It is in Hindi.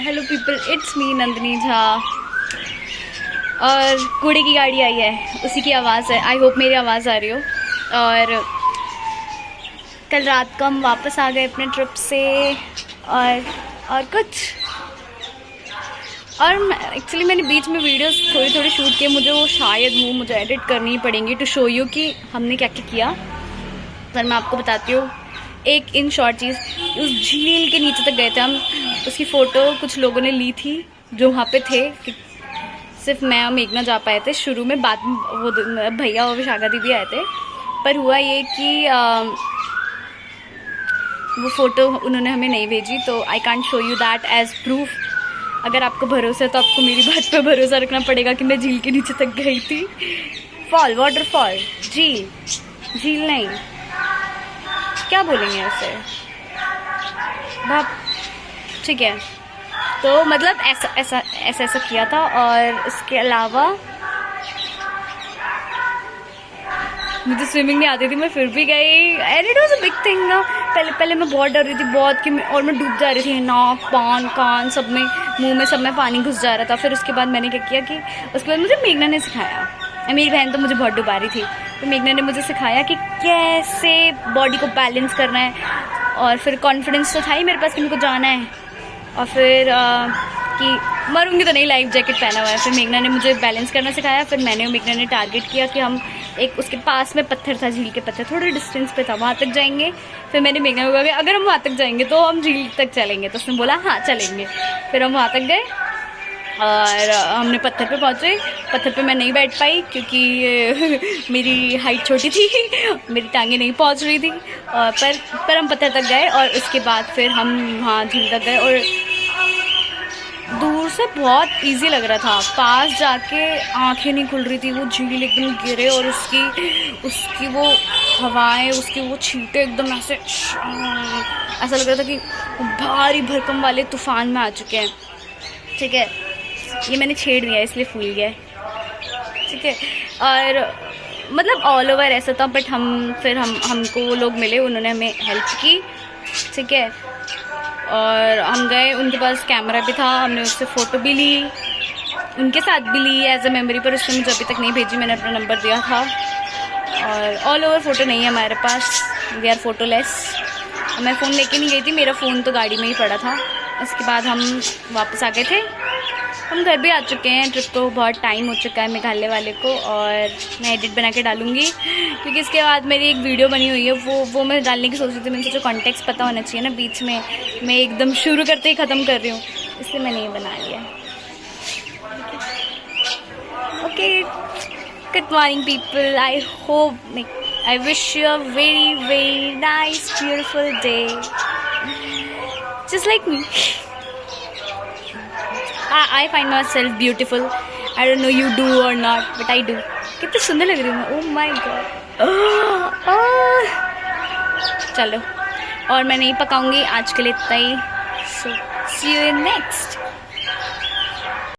Hello people, it's me Nandini Jha. और कूड़े की गाड़ी आई है, उसी की आवाज़ है। आई होप मेरी आवाज़ आ रही हो। और कल रात को हम वापस आ गए अपने ट्रिप से। और कुछ और एक्चुअली मैंने बीच में वीडियोस थोड़ी थोड़ी शूट किए। मुझे एडिट करनी ही पड़ेंगी टू शो यू कि हमने क्या क्या किया। पर मैं आपको बताती हूँ एक इन शॉर्ट चीज़। उस झील के नीचे तक गए थे हम। उसकी फ़ोटो कुछ लोगों ने ली थी जो वहाँ पे थे, कि सिर्फ मैं और मेघना जा पाए थे शुरू में। बाद में वो भैया और विशाखा दीदी आए थे। पर हुआ ये कि वो फ़ोटो उन्होंने हमें नहीं भेजी, तो I can't show you that as proof. अगर आपको भरोसा है तो आपको मेरी बात पे भरोसा रखना पड़ेगा कि मैं झील के नीचे तक गई थी। वाटरफॉल, झील नहीं, क्या बोलेंगे उसे, ठीक है। तो मतलब ऐसा किया था। और इसके अलावा मुझे स्विमिंग नहीं आती थी, मैं फिर भी गई। And it was a big thing ना। पहले मैं बहुत डर रही थी, बहुत कि और मैं डूब जा रही थी। नाक, कान सब में, मुंह में सब में पानी घुस जा रहा था। फिर उसके बाद मैंने क्या किया कि उसके बाद मुझे मेघना ने सिखाया। मेरी बहन तो मुझे बहुत डुबा रही थी, तो मेघना ने मुझे सिखाया कि कैसे बॉडी को बैलेंस करना है। और फिर कॉन्फिडेंस तो था ही मेरे पास कि मेरे को जाना है। और फिर कि मरूंगी तो नहीं, लाइफ जैकेट पहना हुआ है। फिर मेघना ने मुझे बैलेंस करना सिखाया। फिर मैंने और मेघना ने टारगेट किया कि हम एक उसके पास में पत्थर था, झील के पत्थर थोड़े डिस्टेंस पे था, वहाँ तक जाएंगे। फिर मैंने मेघना को कहा कि अगर हम वहाँ तक जाएंगे तो हम झील तक चलेंगे। तो उसने बोला हाँ चलेंगे। फिर हम वहाँ तक गए और हमने पत्थर पे पहुँचे। पत्थर पे मैं नहीं बैठ पाई क्योंकि मेरी हाइट छोटी थी, मेरी टांगें नहीं पहुँच रही थी। पर हम पत्थर तक गए और उसके बाद फिर हम वहाँ झील तक गए। और दूर से बहुत इजी लग रहा था, पास जाके आंखें नहीं खुल रही थी। वो झील एकदम गिरे और उसकी वो हवाएं, उसकी वो छींटे एकदम ऐसा लग रहा था कि भारी भरकम वाले तूफान में आ चुके हैं। ठीक है, ये मैंने छेड़ दिया इसलिए फूल गया, ठीक है। और मतलब ऑल ओवर ऐसा था। बट हमको वो लोग मिले, उन्होंने हमें हेल्प की, ठीक है। और हम गए, उनके पास कैमरा भी था, हमने उससे फ़ोटो भी ली, उनके साथ भी ली एज अ मेमोरी। पर उसने मुझे अभी तक नहीं भेजी, मैंने अपना नंबर दिया था। और ऑल ओवर फ़ोटो नहीं है हमारे पास, वी आर फ़ोटोलेस। मैं फ़ोन लेके नहीं गई थी, मेरा फ़ोन तो गाड़ी में ही पड़ा था। उसके बाद हम वापस आ गए थे। हम घर भी आ चुके हैं, ट्रिप को बहुत टाइम हो चुका है मेघालय वाले को। और मैं एडिट बना के डालूँगी क्योंकि इसके बाद मेरी एक वीडियो बनी हुई है, वो मैं डालने की सोच रही थी। मैंने सोचा कॉन्टेक्स्ट पता होना चाहिए ना, बीच में मैं एकदम शुरू करते ही ख़त्म कर रही हूँ, इसलिए मैंने ये बना लिया। Okay, good morning people, I wish you a very very nice beautiful day just like me. I find myself beautiful. I don't know you do or not, but I do. कितनी सुंदर लग रही हूँ मैं, oh my god. चलो, और मैं नहीं पकाऊंगी आज के लिए इतना ही। So see you in next.